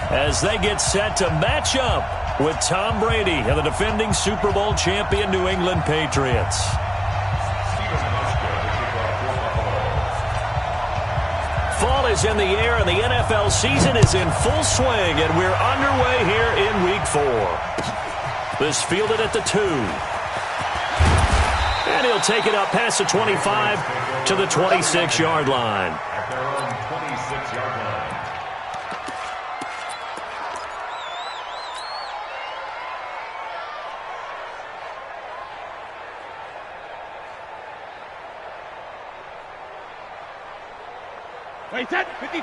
as they get set to match up with Tom Brady and the defending Super Bowl champion New England Patriots. Fall is in the air, and the NFL season is in full swing, and we're underway here in Week 4. This fielded at the 2. And he'll take it up past the 25 to the 26-yard line. At their own 26-yard line. Wait, set, 53!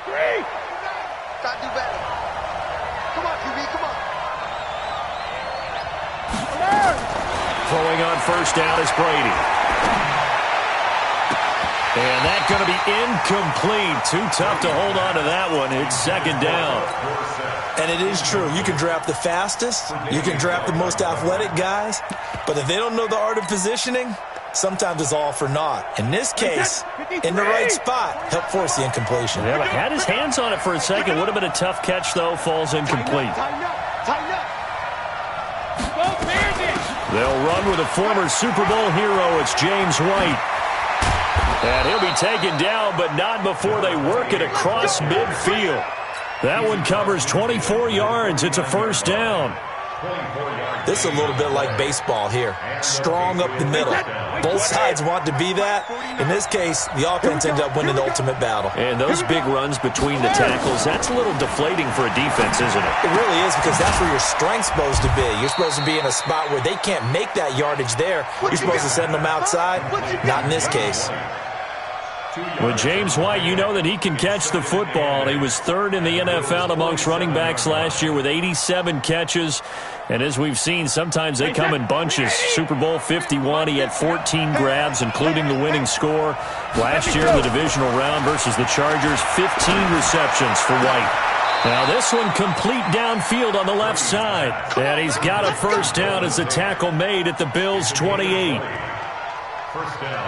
Gotta do better. Come on, QB, come on. Throwing on first down is Brady. And that's going to be incomplete. Too tough to hold on to that one. It's second down. And it is true. You can draft the fastest. You can draft the most athletic guys. But if they don't know the art of positioning, sometimes it's all for naught. In this case, in the right spot, help force the incompletion. Yeah, but had his hands on it for a second. Would have been a tough catch, though. Falls incomplete. Tighten up, tighten up. They'll run with a former Super Bowl hero. It's James White. And he'll be taken down, but not before they work it across midfield. That one covers 24 yards. It's a first down. This is a little bit like baseball here. Strong up the middle. Both sides want to be that. In this case, the offense ended up winning the ultimate battle. And those big runs between the tackles, that's a little deflating for a defense, isn't it? It really is, because that's where your strength's supposed to be. You're supposed to be in a spot where they can't make that yardage there. You're supposed to send them outside. Not in this case. With James White, you know that he can catch the football. He was third in the NFL amongst running backs last year with 87 catches. And as we've seen, sometimes they come in bunches. Super Bowl 51, he had 14 grabs, including the winning score. Last year in the divisional round versus the Chargers, 15 receptions for White. Now this one complete downfield on the left side. And he's got a first down as the tackle made at the Bills' 28. First down.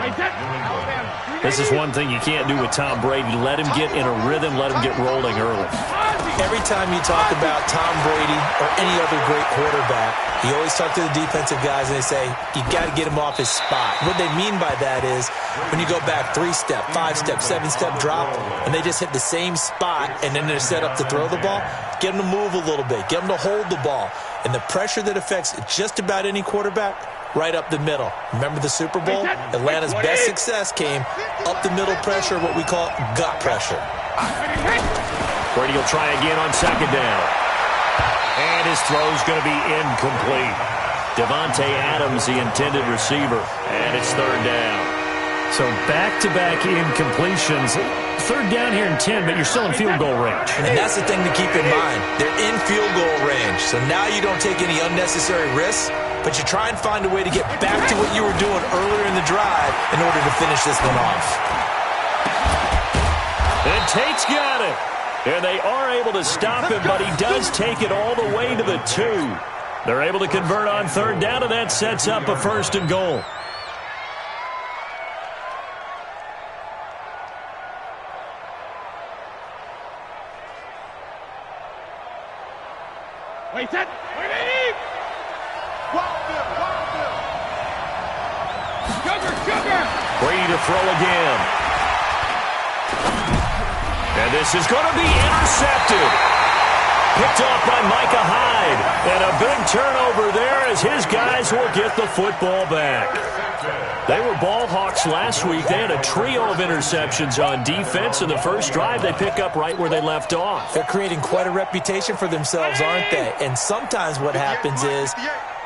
This is one thing you can't do with Tom Brady. Let him get in a rhythm. Let him get rolling early. Every time you talk about Tom Brady or any other great quarterback, you always talk to the defensive guys and they say, you got to get him off his spot. What they mean by that is when you go back 3-step, 5-step, 7-step drop, and they just hit the same spot and then they're set up to throw the ball, get them to move a little bit, get them to hold the ball. And the pressure that affects just about any quarterback, right up the middle. Remember the Super Bowl? Atlanta's best success came up the middle pressure, what we call gut pressure. Brady will try again on second down. And his throw's going to be incomplete. Devontae Adams, the intended receiver. And it's third down. So back-to-back incompletions. Third down here in 10, but you're still in field goal range. And that's the thing to keep in mind. They're in field goal range. So now you don't take any unnecessary risks, but you try and find a way to get back to what you were doing earlier in the drive in order to finish this one off. And Tate's got it. And they are able to stop him, but he does take it all the way to the 2. They're able to convert on third down, and that sets up a first and goal. Wait, set, Sugar! Brady to throw again. And this is going to be intercepted. Picked off by Micah Hyde. And a big turnover there as his guys will get the football back. They were ball hawks last week. They had a trio of interceptions on defense. In the first drive, they pick up right where they left off. They're creating quite a reputation for themselves, aren't they? And sometimes what happens is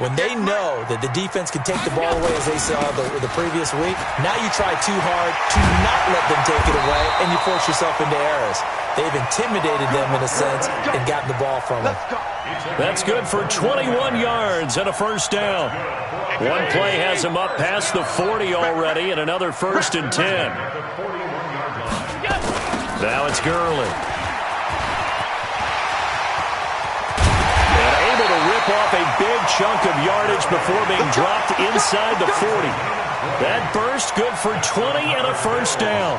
when they know that the defense can take the ball away, as they saw the previous week, now you try too hard to not let them take it away, and you force yourself into errors. They've intimidated them in a sense and gotten the ball from them. That's good for 21 yards and a first down. One play has him up past the 40 already, and another first and 10. Now it's Gurley. And able to rip off a big chunk of yardage before being dropped inside the 40. That burst good for 20 and a first down.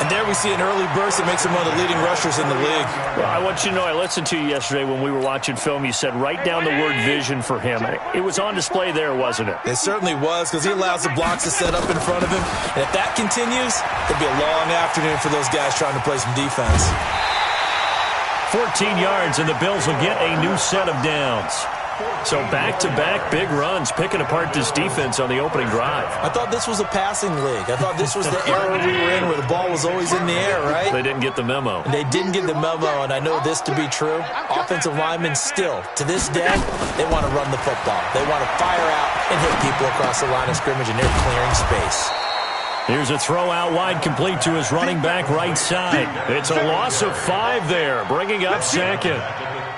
And there we see an early burst that makes him one of the leading rushers in the league. Well, I want you to know, I listened to you yesterday when we were watching film. You said write down the word vision for him. It was on display there, wasn't it? It certainly was, because he allows the blocks to set up in front of him. And if that continues, it'll be a long afternoon for those guys trying to play some defense. 14 yards, and the Bills will get a new set of downs. So back-to-back big runs, picking apart this defense on the opening drive. I thought this was a passing league. I thought this was the era we were in where the ball was always in the air, right? They didn't get the memo. They didn't get the memo, and I know this to be true. Offensive linemen still, to this day, they want to run the football. They want to fire out and hit people across the line of scrimmage, and they're clearing space. Here's a throw out wide, complete to his running back right side. It's a loss of 5 there, bringing up second.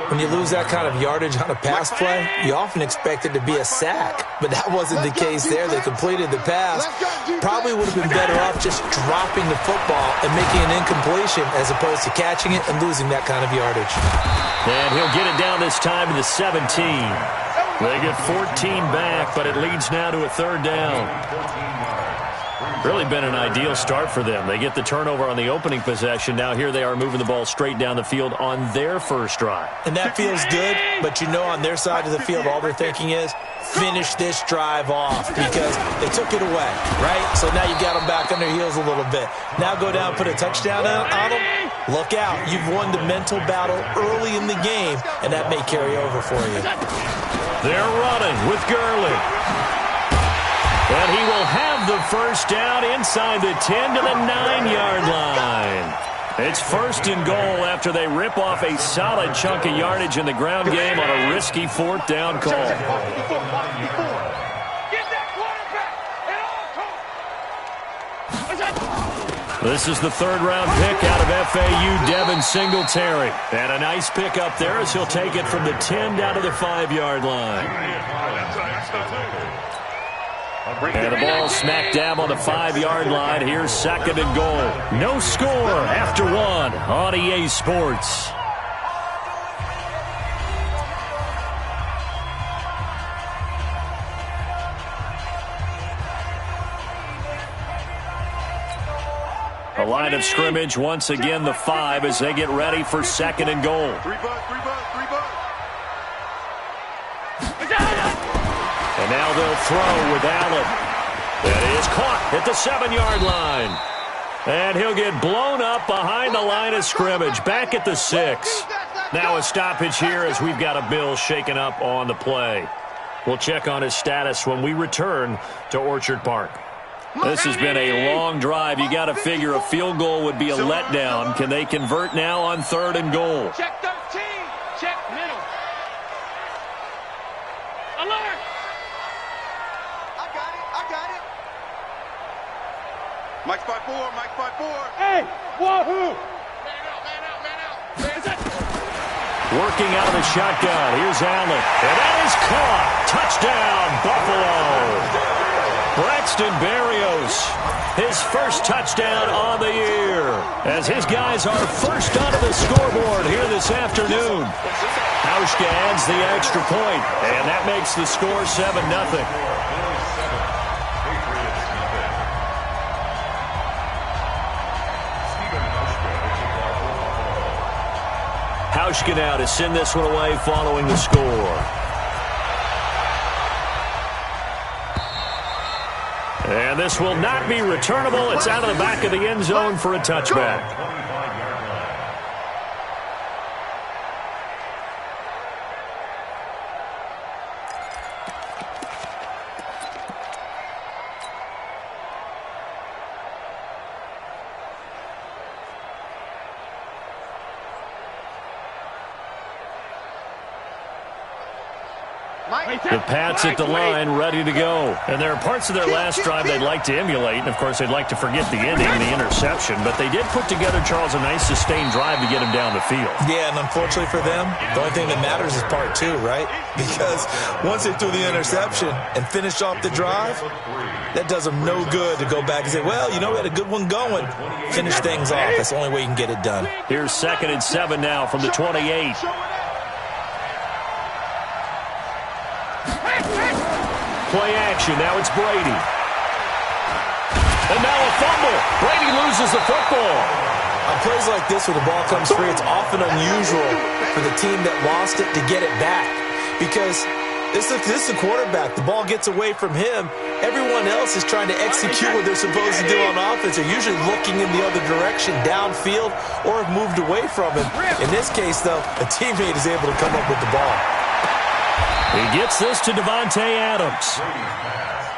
When you lose that kind of yardage on a pass play, you often expect it to be a sack. But that wasn't the case there. They completed the pass. Probably would have been better off just dropping the football and making an incompletion as opposed to catching it and losing that kind of yardage. And he'll get it down this time to the 17. They get 14 back, but it leads now to a 3rd down. Really been an ideal start for them. They get the turnover on the opening possession. Now here they are moving the ball straight down the field on their first drive. And that feels good, but you know on their side of the field all they're thinking is finish this drive off because they took it away, right? So now you got them back on their heels a little bit. Now go down and put a touchdown on them. Look out. You've won the mental battle early in the game, and that may carry over for you. They're running with Gurley. And he will have the first down inside the 10 to the 9-yard line. It's 1st and goal after they rip off a solid chunk of yardage in the ground game on a risky 4th down call. This is the 3rd-round pick out of FAU, Devin Singletary. And a nice pick up there as he'll take it from the 10 down to the 5-yard line. And the ball smack dab on the 5-yard line. Here's 2nd and goal. No score after 1 on EA Sports. A line of scrimmage once again, the 5 as they get ready for 2nd and goal. And now they'll throw with Allen. That is caught at the 7-yard line. And he'll get blown up behind the line of scrimmage, back at the 6. Now a stoppage here as we've got a Bill shaken up on the play. We'll check on his status when we return to Orchard Park. This has been a long drive. You got to figure a field goal would be a letdown. Can they convert now on 3rd and goal? Check 13. Check middle. Alert. I got it. Mike spot 4, Mike spot 4. Hey, wahoo! Man out. Working out of the shotgun. Here's Allen. And that is caught. Touchdown, Buffalo. Braxton Berrios, his first touchdown on the year, as his guys are first onto the scoreboard here this afternoon. Hauschka adds the extra point, and that makes the score 7-0. Hauschka now to send this one away following the score. And this will not be returnable. It's out of the back of the end zone for a touchback. The Pats at the line, ready to go. And there are parts of their last drive they'd like to emulate. And, of course, they'd like to forget the ending, the interception. But they did put together, Charles, a nice sustained drive to get him down the field. Yeah, and unfortunately for them, the only thing that matters is part 2, right? Because once they threw the interception and finished off the drive, that does them no good to go back and say, well, you know, we had a good one going. Finish things off. That's the only way you can get it done. Here's 2nd and 7 now from the 28. Play action. Now it's Brady. And now a fumble. Brady loses the football. On plays like this where the ball comes free, it's often unusual for the team that lost it to get it back. Because this is the quarterback. The ball gets away from him. Everyone else is trying to execute what they're supposed to do on offense. They're usually looking in the other direction, downfield, or have moved away from him. In this case, though, a teammate is able to come up with the ball. He gets this to Davante Adams.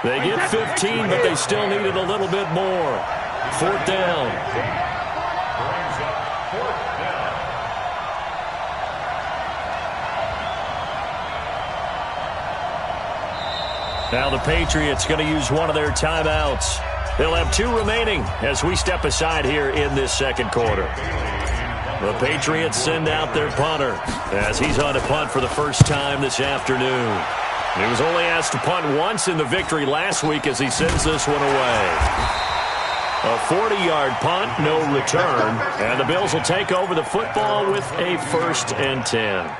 They get 15, but they still needed a little bit more. 4th down. Now the Patriots going to use one of their timeouts. They'll have 2 remaining as we step aside here in this second quarter. The Patriots send out their punter as he's on to punt for the first time this afternoon. He was only asked to punt once in the victory last week as he sends this one away. A 40-yard punt, no return, and the Bills will take over the football with a 1st and 10.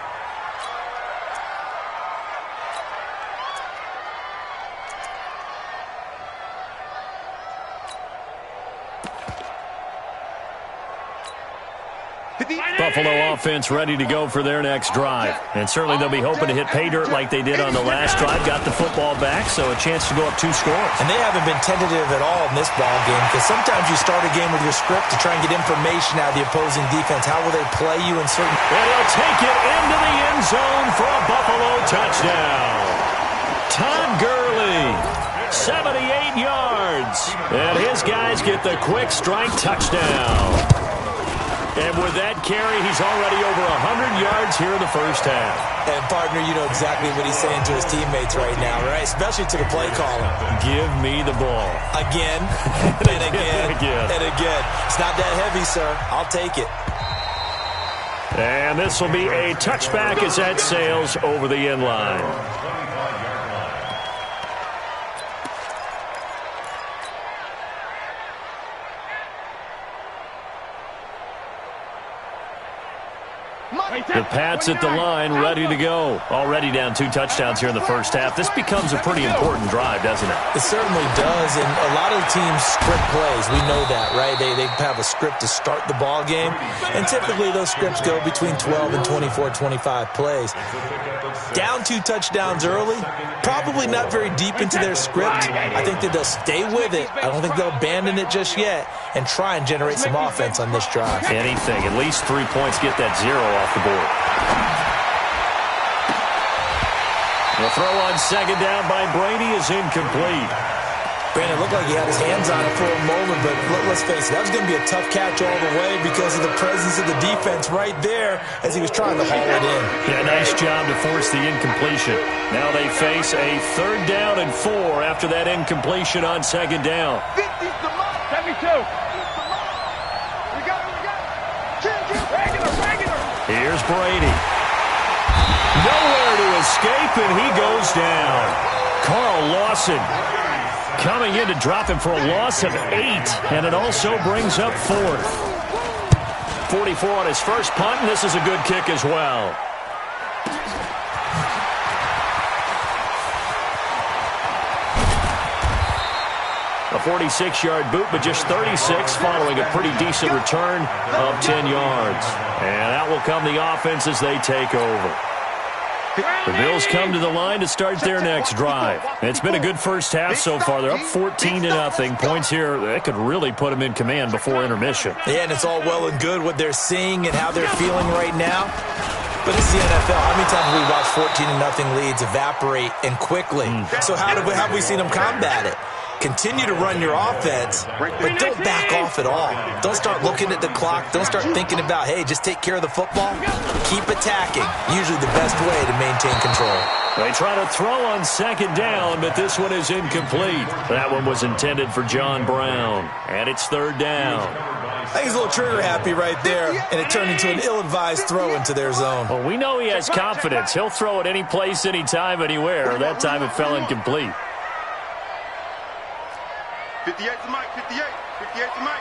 Buffalo offense ready to go for their next drive. And certainly they'll be hoping to hit pay dirt like they did on the last drive. Got the football back, so a chance to go up 2 scores. And they haven't been tentative at all in this ball game because sometimes you start a game with your script to try and get information out of the opposing defense. How will they play you in certain... And he'll take it into the end zone for a Buffalo touchdown. Todd Gurley, 78 yards. And his guys get the quick strike touchdown. And with that carry, he's already over 100 yards here in the first half. And, partner, you know exactly what he's saying to his teammates right now, right? Especially to the play caller. Give me the ball. Again, and again, and again. It's not that heavy, sir. I'll take it. And this will be a touchback as that sails over the end line. The Pats at the line, ready to go. Already down 2 touchdowns here in the first half. This becomes a pretty important drive, doesn't it? It certainly does, and a lot of the teams script plays. We know that, right? They have a script to start the ball game, and typically those scripts go between 12 and 24, 25 plays. Down 2 touchdowns early, probably not very deep into their script. I think that they'll stay with it. I don't think they'll abandon it just yet and try and generate some offense on this drive. Anything, at least 3 points, get that 0 off the board. The throw on 2nd down by Brady is incomplete. Brandon, it looked like he had his hands on it for a moment, but let's face it, that was going to be a tough catch all the way because of the presence of the defense right there as he was trying to haul it in. Yeah, nice job to force the incompletion. Now they face a 3rd down and 4 after that incompletion on 2nd down. 72. Here's Brady. Nowhere to escape, and he goes down. Carl Lawson coming in to drop him for a loss of 8, and it also brings up 4th. 44 on his first punt, and this is a good kick as well. A 46-yard boot, but just 36 following a pretty decent return of 10 yards. And out will come the offense as they take over. The Bills come to the line to start their next drive. It's been a good first half so far. They're up 14-0. Points here, that could really put them in command before intermission. Yeah, and it's all well and good what they're seeing and how they're feeling right now. But it's the NFL. How many times have we watched 14-0 leads evaporate and quickly? So how have we seen them combat it? Continue to run your offense, but don't back off at all. Don't start looking at the clock. Don't start thinking about, hey, just take care of the football. Keep attacking. Usually the best way to maintain control. They try to throw on 2nd down, but this one is incomplete. That one was intended for John Brown, and it's 3rd down. I think he's a little trigger happy right there, and it turned into an ill-advised throw into their zone. Well, we know he has confidence. He'll throw it any place, anytime, anywhere. That time it fell incomplete. 58 to Mike, 58. 58 to Mike.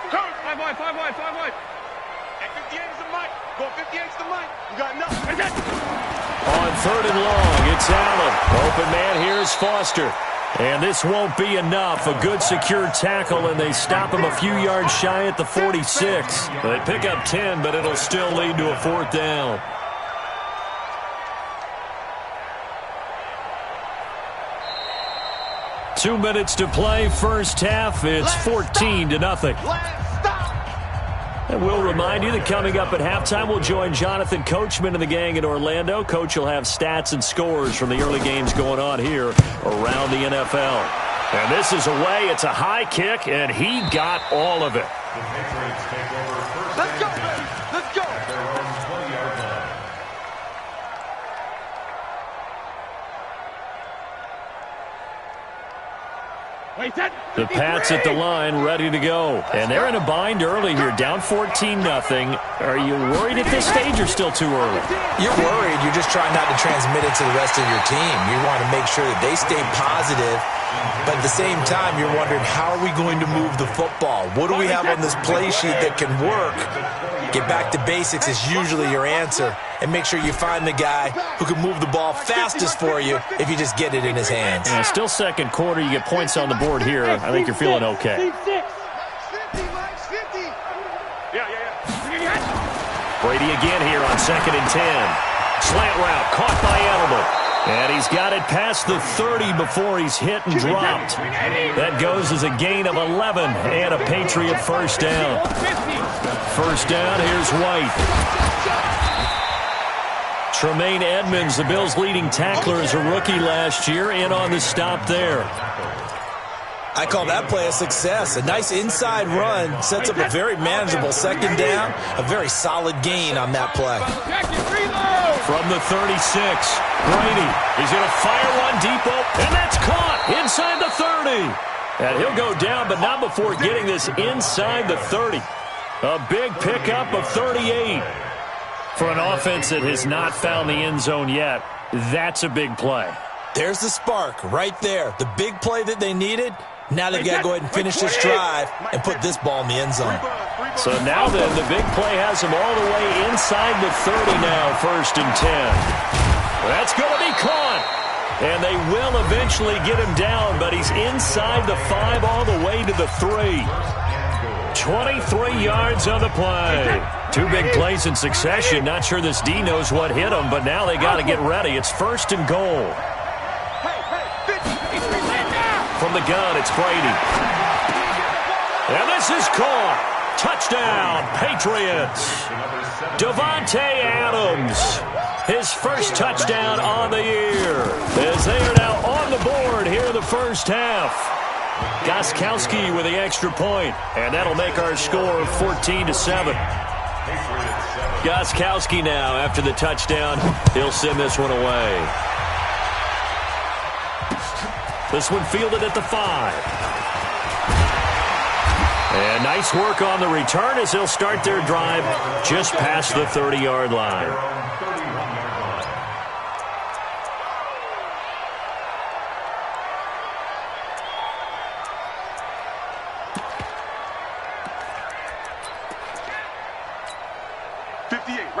Turn, 5 wide. At 58 is the Mike. Go 58 to Mike. You got nothing. On 3rd and long, it's Allen. Open man here is Foster. And this won't be enough. A good secure tackle, and they stop him a few yards shy at the 46. They pick up 10, but it'll still lead to a 4th down. Two minutes to play, first half. It's 14-0. And we'll remind you that coming up at halftime, we'll join Jonathan Coachman and the gang in Orlando. Coach will have stats and scores from the early games going on here around the NFL. And this is away. It's a high kick, and he got all of it. The Patriots take over first. Let's go, baby. Let's go. At their own 20-yard line. The Pats at the line, ready to go. And they're in a bind early here, down 14-0. Are you worried at this stage or still too early? You're worried. You're just trying not to transmit it to the rest of your team. You want to make sure that they stay positive. But at the same time, you're wondering, how are we going to move the football? What do we have on this play sheet that can work? Get back to basics is usually your answer. And make sure you find the guy who can move the ball fastest for you if you just get it in his hands. Yeah, still second quarter. You get points on the board here. I think you're feeling okay. Brady again here on 2nd and 10. Slant route caught by Edelman. And he's got it past the 30 before he's hit and dropped. That goes as a gain of 11 and a Patriot first down. First down, here's White. Tremaine Edmonds, the Bills' leading tackler as a rookie last year, in on the stop there. I call that play a success. A nice inside run sets up a very manageable second down, a very solid gain on that play. From the 36, Brady. He's going to fire one deep, and that's caught inside the 30. And he'll go down, but not before getting this inside the 30. A big pickup of 38. For an offense that has not found the end zone yet, that's a big play. There's the spark right there. The big play that they needed. Now they've got to go ahead and finish this drive and put this ball in the end zone. So now then, the big play has him all the way inside the 30 now, 1st and 10. That's going to be caught. And they will eventually get him down, but he's inside the 5 all the way to the 3. 23 yards on the play. Two big plays in succession. Not sure this D knows what hit him, but now they got to get ready. It's 1st and goal. From the gun, it's Brady. And this is caught. Touchdown, Patriots. Devontae Adams. His first touchdown on the year. As they are now on the board here in the first half. Gostkowski with the extra point, and that'll make our score 14-7. Gostkowski now, after the touchdown, he'll send this one away. This one fielded at the 5. And nice work on the return as they'll start their drive just past the 30-yard line.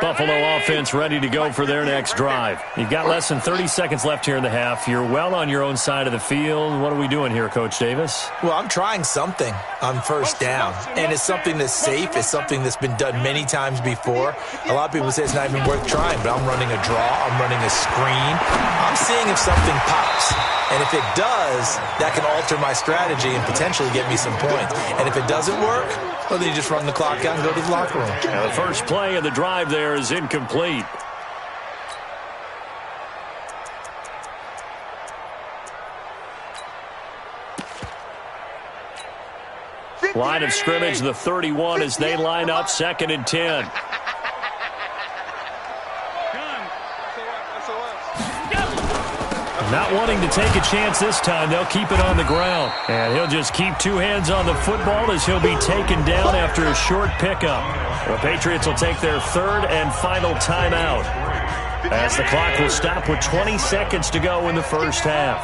Buffalo offense ready to go for their next drive. You've got less than 30 seconds left here in the half. You're well on your own side of the field. What are we doing here, Coach Davis? Well, I'm trying something on first down, and it's something that's safe. It's something that's been done many times before. A lot of people say it's not even worth trying, but I'm running a draw. I'm running a screen. I'm seeing if something pops. And if it does, that can alter my strategy and potentially get me some points. And if it doesn't work, well, then you just run the clock out and go to the locker room. Now, the first play of the drive there is incomplete. Line of scrimmage, the 31 as they line up, 2nd and 10. Not wanting to take a chance this time, they'll keep it on the ground. And he'll just keep two hands on the football as he'll be taken down after a short pickup. The Patriots will take their 3rd and final timeout as the clock will stop with 20 seconds to go in the first half.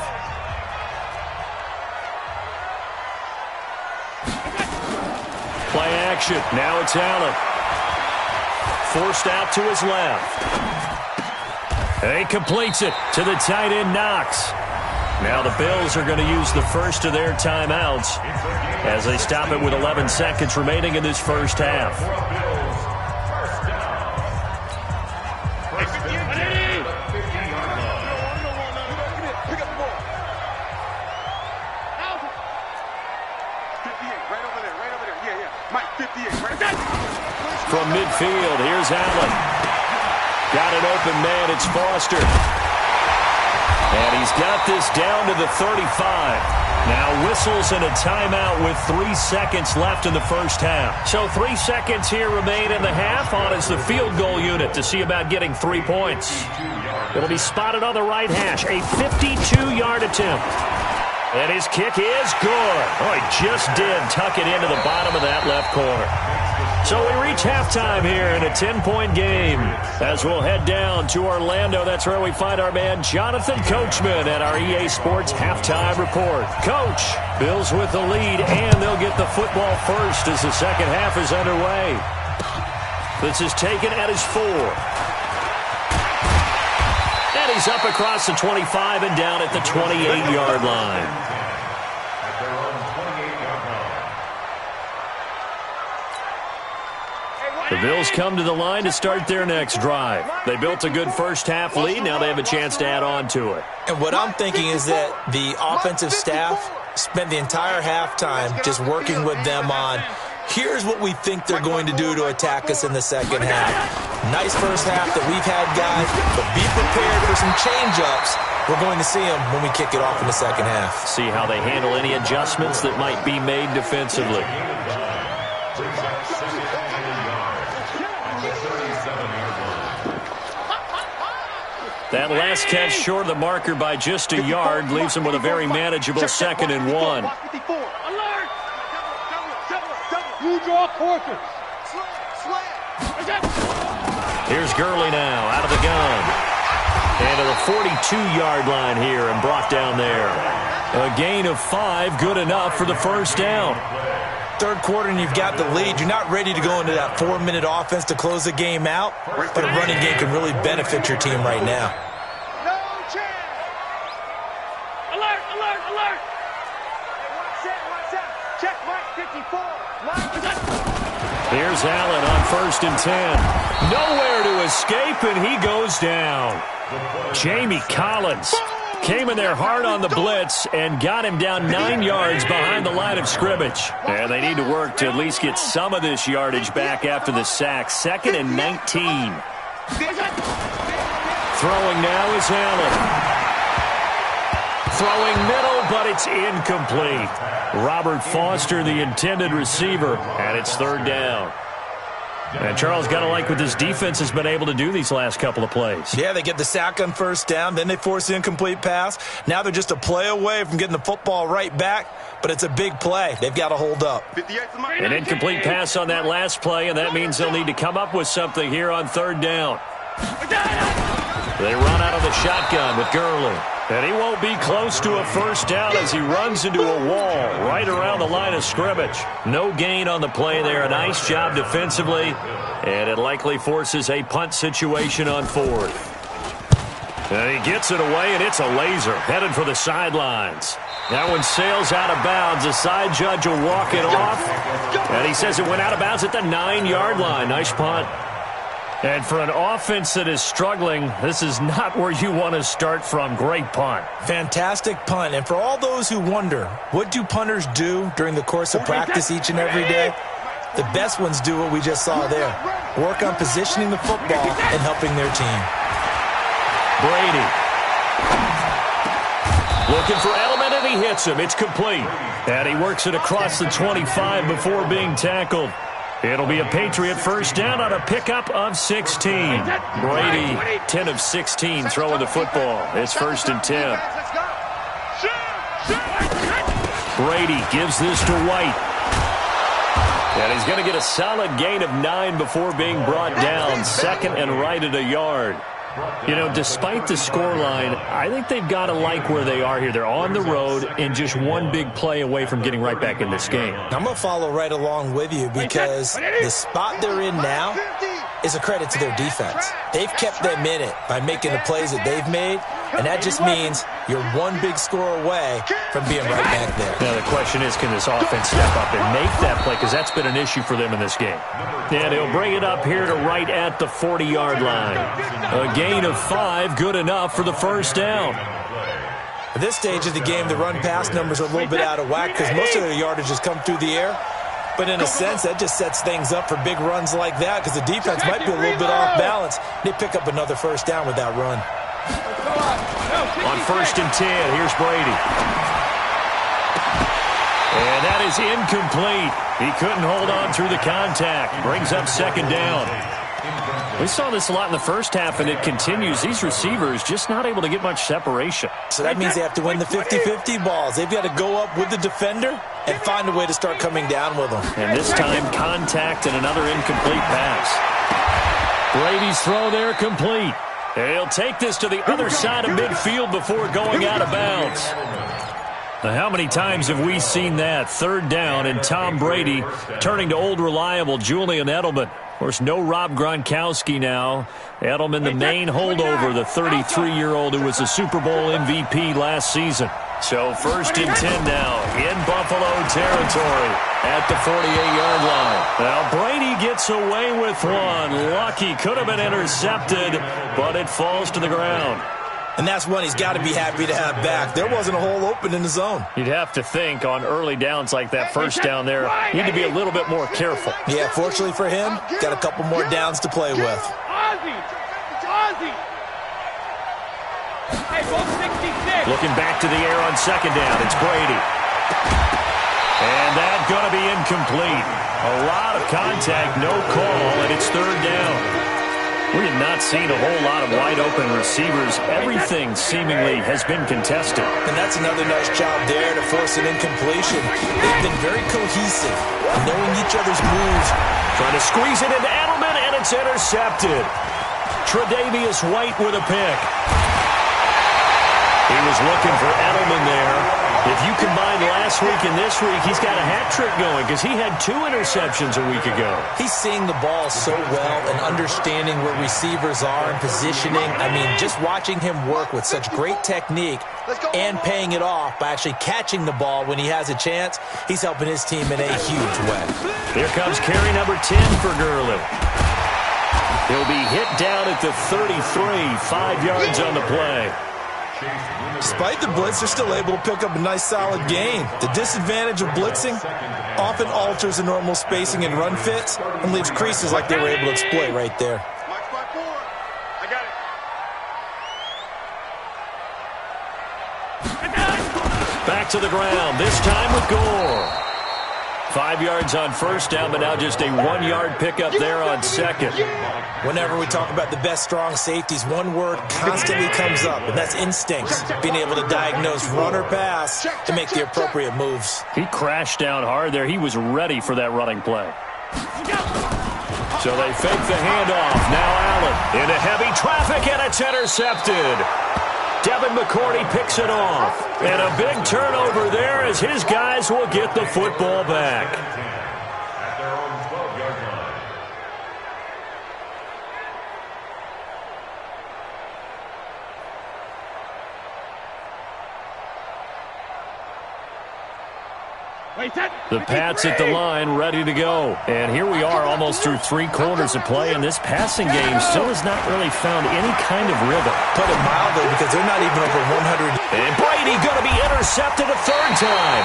Play action. Now it's Allen. Forced out to his left. And he completes it to the tight end, Knox. Now the Bills are going to use the first of their timeouts as they stop it with 11 seconds remaining in this first half. From midfield, here's Allen. Got an open man, it's Foster. And he's got this down to the 35. Now whistles and a timeout with 3 seconds left in the first half. So 3 seconds here remain in the half. On is the field goal unit to see about getting 3 points. It'll be spotted on the right hash. A 52-yard attempt. And his kick is good. Oh, he just did tuck it into the bottom of that left corner. So we reach halftime here in a 10-point game. As we'll head down to Orlando, that's where we find our man Jonathan Coachman at our EA Sports Halftime Report. Coach, Bills with the lead, and they'll get the football first as the second half is underway. This is taken at his 4. And he's up across the 25 and down at the 28-yard line. The Bills come to the line to start their next drive. They built a good first-half lead. Now they have a chance to add on to it. And what I'm thinking is that the offensive staff spent the entire halftime just working with them on, here's what we think they're going to do to attack us in the second half. Nice first half that we've had, guys, but be prepared for some change-ups. We're going to see them when we kick it off in the second half. See how they handle any adjustments that might be made defensively. That last catch short of the marker by just a yard leaves him with a very manageable 2nd and 1. Alert! You draw quarter. Here's Gurley now out of the gun. And to the 42-yard line here and brought down there. A gain of 5, good enough for the first down. Third quarter and you've got the lead. You're not ready to go into that 4-minute offense to close the game out, but a running game can really benefit your team right now. No chance. Alert! Alert! Alert! Watch out. Check Mike 54. Here's Allen on 1st and 10. Nowhere to escape, and he goes down. Jamie Collins came in there hard on the blitz and got him down 9 yards behind the line of scrimmage. And they need to work to at least get some of this yardage back after the sack. 2nd and 19. Throwing now is Allen. Throwing middle, but it's incomplete. Robert Foster, the intended receiver, and it's 3rd down. And Charles, got to like what this defense has been able to do these last couple of plays. Yeah, they get the sack on 1st down, then they force the incomplete pass. Now they're just a play away from getting the football right back, but it's a big play. They've got to hold up. An incomplete pass on that last play, and that means they'll need to come up with something here on 3rd down. They run out of the shotgun with Gurley. And he won't be close to a first down as he runs into a wall right around the line of scrimmage. No gain on the play there. A nice job defensively. And it likely forces a punt situation on 4th. And he gets it away, and it's a laser headed for the sidelines. That one sails out of bounds. The side judge will walk it off. And he says it went out of bounds at the 9-yard line. Nice punt. And for an offense that is struggling, this is not where you want to start from. Great punt. Fantastic punt. And for all those who wonder, what do punters do during the course of practice each and every day? The best ones do what we just saw there. Work on positioning the football and helping their team. Brady. Looking for Edelman, and he hits him. It's complete. And he works it across the 25 before being tackled. It'll be a Patriot first down on a pickup of 16. Brady, 10 of 16 throwing the football. It's 1st and 10. Brady gives this to White. And he's going to get a solid gain of 9 before being brought down. 2nd and right at a yard. You know, despite the scoreline, I think they've got to like where they are here. They're on the road and just one big play away from getting right back in this game. I'm going to follow right along with you because the spot they're in now is a credit to their defense. They've kept them in it by making the plays that they've made, and that just means you're one big score away from being right back there. Now the question is, can this offense step up and make that play? Because that's been an issue for them in this game. And he'll bring it up here to right at the 40-yard line. A gain of 5, good enough for the first down. At this stage of the game, the run-pass numbers are a little bit out of whack because most of their yardage has come through the air. But in a sense, that just sets things up for big runs like that because the defense might be a little bit off balance. They pick up another first down with that run. On 1st and 10, here's Brady. And that is incomplete. He couldn't hold on through the contact. Brings up 2nd down. We saw this a lot in the first half, and it continues. These receivers just not able to get much separation. So that means they have to win the 50-50 balls. They've got to go up with the defender and find a way to start coming down with them. And this time, contact and another incomplete pass. Brady's throw there complete. And he'll take this to the other side of midfield before going out of bounds. Now, how many times have we seen that? 3rd down, and Tom Brady turning to old reliable Julian Edelman. Of course, no Rob Gronkowski now. Edelman, the main holdover, the 33-year-old who was a Super Bowl MVP last season. So 1st and 10 now in Buffalo territory at the 48-yard line. Now Brady gets away with one. Lucky, could have been intercepted, but it falls to the ground. And that's one he's got to be happy to have back. There wasn't a hole open in the zone. You'd have to think on early downs like that, 1st down there, you need to be a little bit more careful. Yeah, fortunately for him, got a couple more downs to play with. Ozzy! Hey, 66. Looking back to the air on 2nd down, it's Brady. And that's going to be incomplete. A lot of contact, no call, and it's 3rd down. We have not seen a whole lot of wide-open receivers. Everything seemingly has been contested. And that's another nice job there to force an incompletion. They've been very cohesive, knowing each other's moves. Trying to squeeze it into Edelman, and it's intercepted. Tre'Davious White with a pick. He was looking for Edelman there. If you combine last week and this week, he's got a hat trick going because he had 2 interceptions a week ago. He's seeing the ball so well and understanding where receivers are and positioning. I mean, just watching him work with such great technique and paying it off by actually catching the ball when he has a chance, he's helping his team in a huge way. Here comes carry number 10 for Gurley. He'll be hit down at the 33, 5 yards on the play. Despite the blitz, they're still able to pick up a nice solid gain. The disadvantage of blitzing often alters the normal spacing and run fits and leaves creases like they were able to exploit right there. I got it. Back to the ground, this time with Gore. 5 yards on 1st down, but now just a 1-yard pickup there on 2nd. Whenever we talk about the best strong safeties, one word constantly comes up, and that's instincts. Being able to diagnose run or pass to make the appropriate moves. He crashed down hard there. He was ready for that running play. So they fake the handoff. Now Allen into heavy traffic, and it's intercepted. Devin McCourty picks it off. And a big turnover there as his guys will get the football back. At their own 12-yard line. The Pats at the line, ready to go. And here we are almost through 3 quarters of play, and this passing game still has not really found any kind of rhythm. Put it mildly, because they're not even over 100. And Brady going to be intercepted a 3rd time.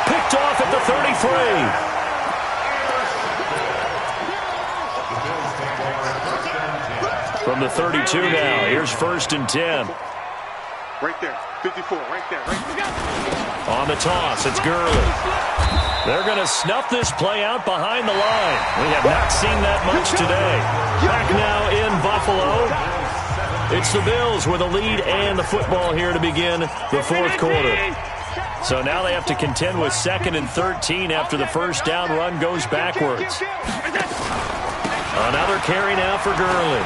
Picked off at the 33. From the 32 now, here's 1st and 10. Right there, 54, right there. On the toss, it's Gurley. They're going to snuff this play out behind the line. We have not seen that much today. Back now in Buffalo. It's the Bills with a lead and the football here to begin the 4th quarter. So now they have to contend with 2nd and 13 after the 1st down run goes backwards. Another carry now for Gurley.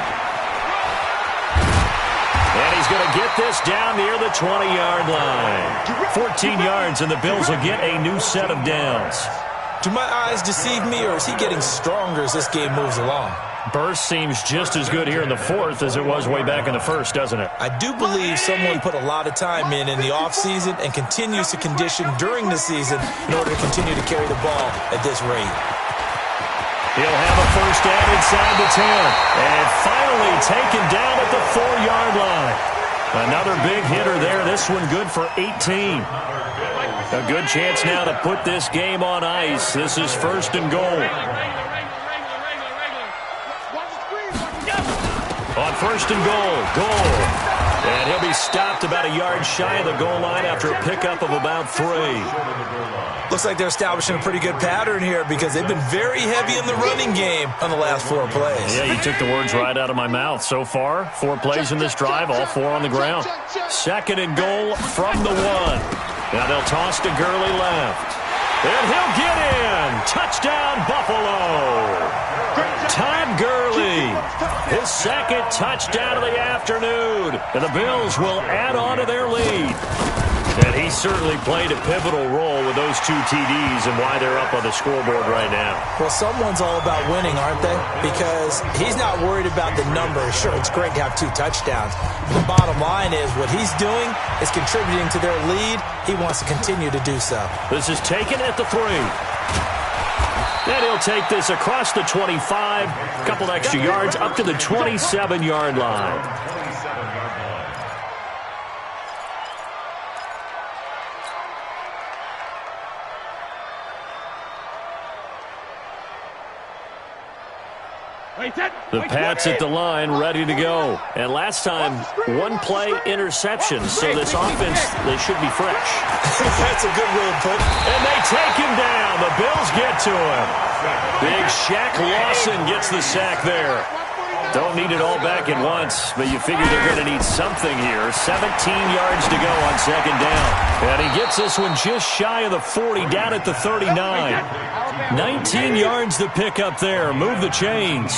And he's going to get this down near the 20-yard line. 14 yards, and the Bills will get a new set of downs. Do my eyes deceive me, or is he getting stronger as this game moves along? Burst seems just as good here in the fourth as it was way back in the first, doesn't it? I do believe someone put a lot of time in the offseason and continues to condition during the season in order to continue to carry the ball at this rate. He'll have a first down inside the 10. And finally taken down at the 4-yard line. Another big hitter there. This one good for 18. A good chance now to put this game on ice. This is first and goal. On first and goal. And he'll be stopped about a yard shy of the goal line after a pickup of about 3. Looks like they're establishing a pretty good pattern here because they've been very heavy in the running game on the last 4 plays. Yeah, you took the words right out of my mouth. So far, 4 plays in this drive, all 4 on the ground. Second and goal from the 1. Now they'll toss to Gurley left. And he'll get in. Touchdown, Buffalo. Todd Gurley, his second touchdown of the afternoon. And the Bills will add on to their lead. And he certainly played a pivotal role with those 2 TDs and why they're up on the scoreboard right now. Well, someone's all about winning, aren't they? Because he's not worried about the numbers. Sure, it's great to have 2 touchdowns. But the bottom line is what he's doing is contributing to their lead. He wants to continue to do so. This is taken at the 3. And he'll take this across the 25, a couple extra yards up to the 27-yard line. The Pats at the line, ready to go. And last time, 1-play interception. So this offense, they should be fresh. That's a good way to put it. And they take him down. The Bills get to him. Big Shaq Lawson gets the sack there. Don't need it all back at once, but you figure they're going to need something here. 17 yards to go on second down. And he gets this one just shy of the 40, down at the 39. 19 yards to pick up there. Move the chains.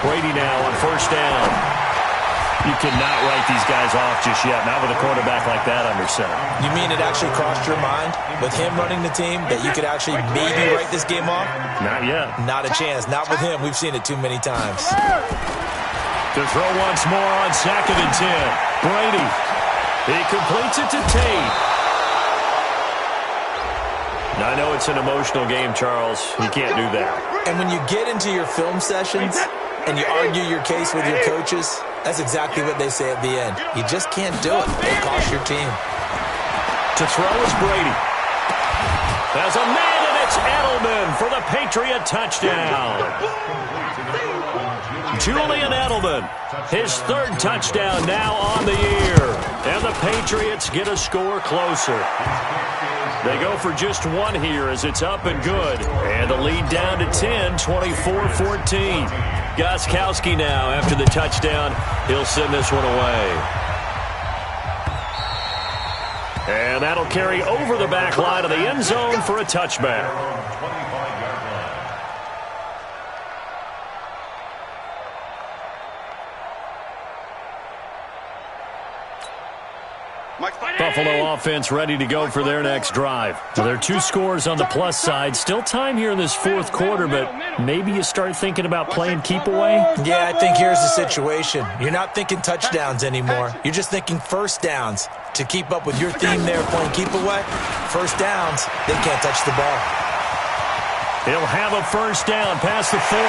Brady now on first down. You cannot write these guys off just yet, not with a quarterback like that under center. You mean it actually crossed your mind with him running the team that you could actually maybe write this game off? Not yet. Not a chance. Not with him. We've seen it too many times. To throw once more on second and 10. Brady. He completes it to Tate. Now, I know it's an emotional game, Charles. You can't do that. And when you get into your film sessions and you argue your case with your coaches, that's exactly what they say at the end. You just can't do it. It'll cost your team. To throw is Brady. There's a man, and it's Edelman for the Patriot touchdown. Julian Edelman, his 3rd touchdown now on the year. And the Patriots get a score closer. They go for just 1 here as it's up and good. And the lead down to 10, 24-14. Gostkowski now after the touchdown. He'll send this one away. And that'll carry over the back line of the end zone for a touchback. Buffalo offense ready to go for their next drive. There are 2 scores on the plus side. Still time here in this 4th quarter, but maybe you start thinking about playing keep away? Yeah, I think here's the situation. You're not thinking touchdowns anymore. You're just thinking first downs. To keep up with your theme there, playing keep away, first downs, they can't touch the ball. He'll have a first down past the 40.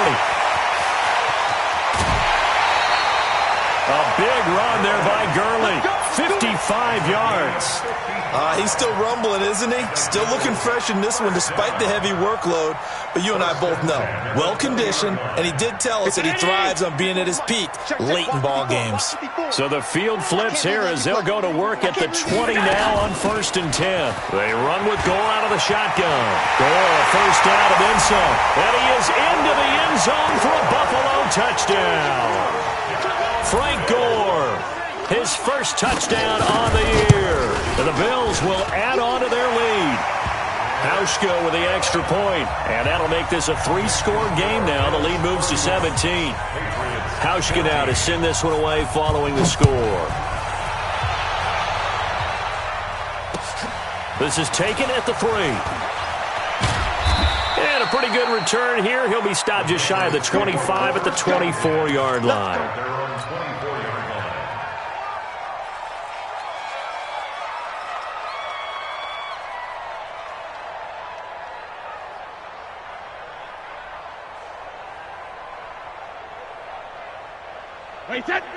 A big run there by Gurley. 55 yards. He's still rumbling, isn't he? Still looking fresh in this one despite the heavy workload. But you and I both know, well-conditioned, and he did tell us that he thrives on being at his peak late in ball games. So the field flips here as they'll go to work at the 20 now on first and 10. They run with Gore out of the shotgun. Gore, first down of end zone. And he is into the end zone for a Buffalo touchdown. Frank Gore, his first touchdown on the year. And the Bills will add on to their lead. Hauschka with the extra point, and that'll make this a 3-score game now. The lead moves to 17. Hauschka now to send this one away following the score. This is taken at the 3. And a pretty good return here. He'll be stopped just shy of the 25 at the 24-yard line. Their own 24-yard line.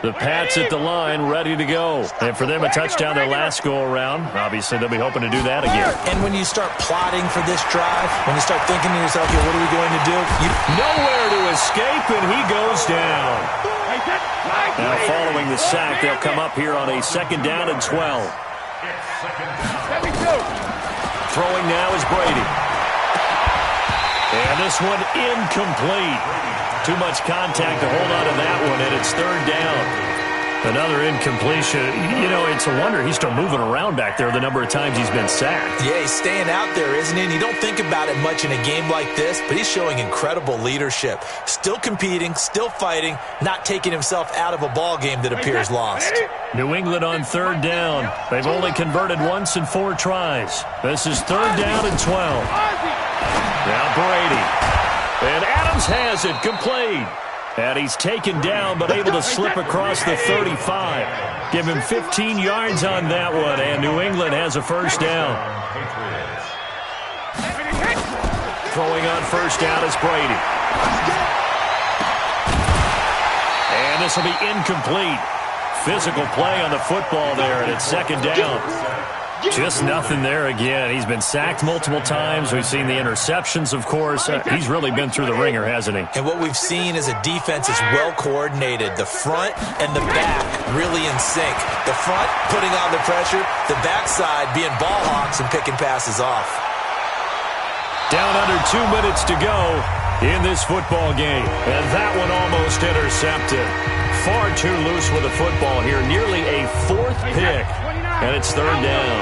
The Pats at the line, ready to go. And for them, a touchdown their last go-around. Obviously, they'll be hoping to do that again. And when you start plotting for this drive, when you start thinking to yourself, okay, what are we going to do? Nowhere to escape, and he goes down. Now, following the sack, they'll come up here on a 2nd down and 12. Throwing now is Brady. And this one incomplete. Too much contact to hold on to that one, and it's 3rd down. Another incompletion. You know, it's a wonder he's still moving around back there the number of times he's been sacked. Yeah, he's staying out there, isn't he? And you don't think about it much in a game like this, but he's showing incredible leadership. Still competing, still fighting, not taking himself out of a ball game that appears lost. New England on 3rd down. They've only converted once in 4 tries. This is 3rd down and 12. Now Brady. And Adams has it, complete. And he's taken down, but able to slip across the 35. Give him 15 yards on that one, and New England has a 1st down. Throwing on 1st down is Brady. And this will be incomplete. Physical play on the football there, and it's 2nd down. Just nothing there again. He's been sacked multiple times. We've seen the interceptions, of course. He's really been through the ringer, hasn't he? And what we've seen is a defense is well coordinated. The front and the back really in sync. The front putting on the pressure, the backside being ball hawks and picking passes off. Down under 2 minutes to go in this football game. And that one almost intercepted. Far too loose with the football here. Nearly a 4th pick. And it's 3rd down.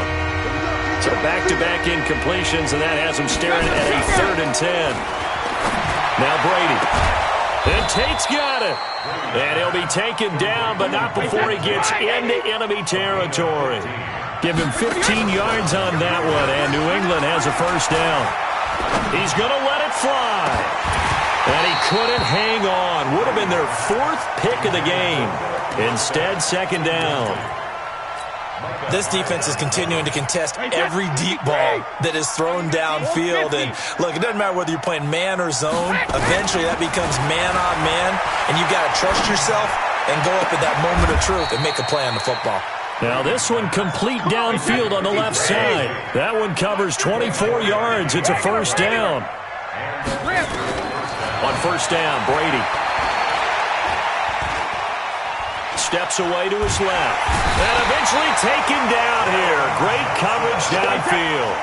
So back-to-back incompletions, and that has him staring at a 3rd and 10. Now Brady. And Tate's got it. And he'll be taken down, but not before he gets into enemy territory. Give him 15 yards on that one, and New England has a 1st down. He's going to let it fly. And he couldn't hang on. Would have been their 4th pick of the game. Instead, 2nd down. This defense is continuing to contest every deep ball that is thrown downfield. And, look, it doesn't matter whether you're playing man or zone. Eventually, that becomes man-on-man, and you've got to trust yourself and go up at that moment of truth and make a play on the football. Now, this one complete downfield on the left side. That one covers 24 yards. It's a 1st down. On 1st down, Brady steps away to his left. And eventually taken down here. Great coverage downfield.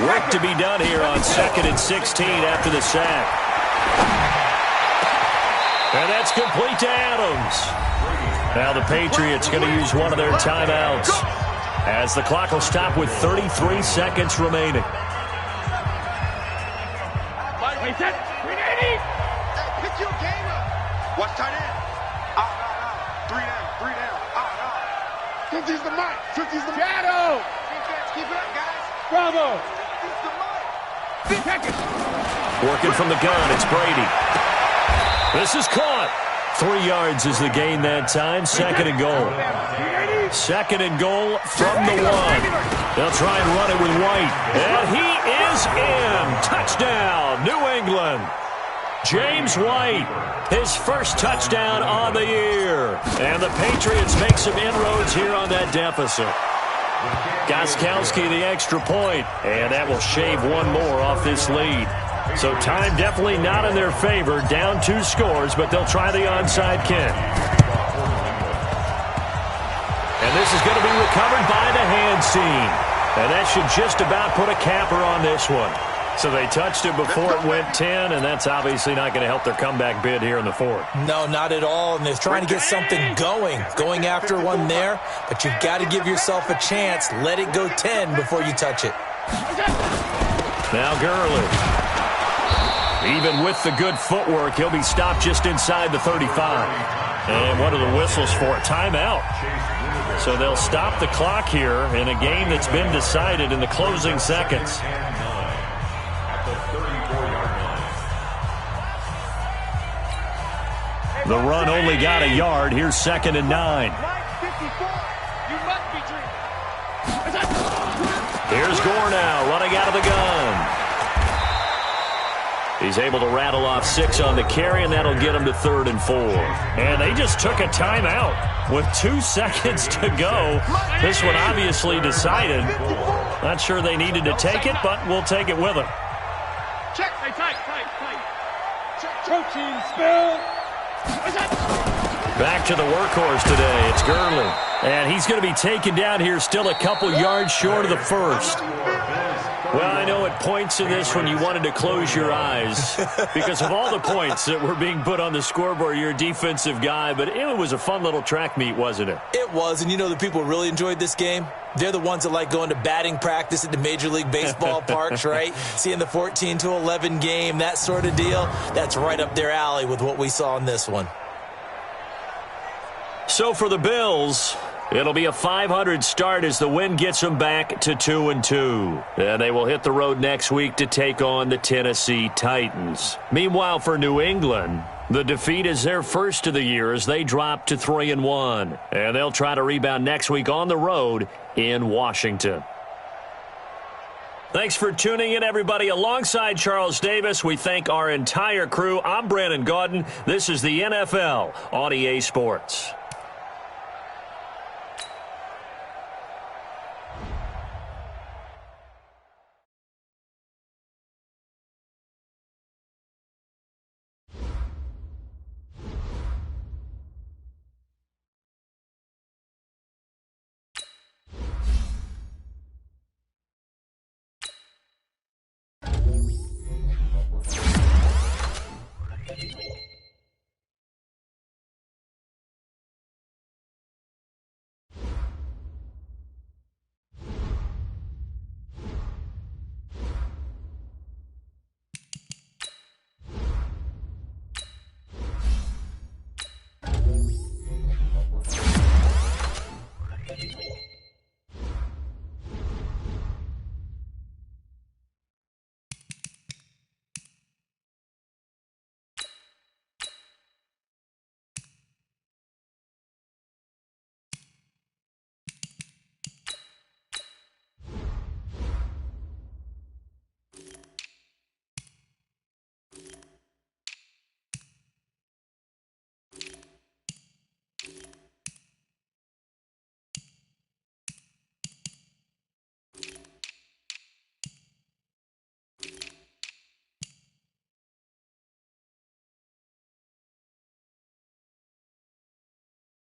Work to be done here on 2nd and 16 after the sack. And that's complete to Adams. Now the Patriots going to use one of their timeouts as the clock will stop with 33 seconds remaining. Watch tight end. Out. 3 down. Out. 50's the mic. 50's the mic. Shadow. Defense, keep it up, guys. Bravo. 50's the mic. Working from the gun, it's Brady. This is caught. 3 yards is the gain that time. 2nd and goal. 2nd and goal from the 1. They'll try and run it with White. And he is in. Touchdown, New England. James White, his 1st touchdown on the year. And the Patriots make some inroads here on that deficit. Gostkowski the extra point, and that will shave one more off this lead. So time definitely not in their favor. Down 2 scores, but they'll try the onside kick. And this is going to be recovered by the hand scene. And that should just about put a capper on this one. So they touched it before it went 10, and that's obviously not going to help their comeback bid here in the 4th. No, not at all, and they're trying to get something going after one there, but you've got to give yourself a chance. Let it go 10 before you touch it. Now Gurley. Even with the good footwork, he'll be stopped just inside the 35. And what are the whistles for? Timeout. So they'll stop the clock here in a game that's been decided in the closing seconds. The run only got a yard. Here's 2nd and 9. Here's Gore now, running out of the gun. He's able to rattle off 6 on the carry, and that'll get him to 3rd and 4. And they just took a timeout with 2 seconds to go. This one obviously decided. Not sure they needed to take it, but we'll take it with them. Check, tight. Check, coaching, spill. Back to the workhorse today. It's Gurley. And he's going to be taken down here, still a couple yards short of the first. Well, I know at points in this when you wanted to close your eyes because of all the points that were being put on the scoreboard. You're a defensive guy, but it was a fun little track meet, wasn't it? It was, and you know the people who really enjoyed this game? They're the ones that like going to batting practice at the Major League Baseball parks, right? Seeing the 14-11 game, that sort of deal. That's right up their alley with what we saw in this one. So for the Bills, it'll be a .500 start as the win gets them back to 2-2. And they will hit the road next week to take on the Tennessee Titans. Meanwhile, for New England, the defeat is their first of the year as they drop to 3-1. And they'll try to rebound next week on the road in Washington. Thanks for tuning in, everybody. Alongside Charles Davis, we thank our entire crew. I'm Brandon Gaudin. This is the NFL on EA Sports.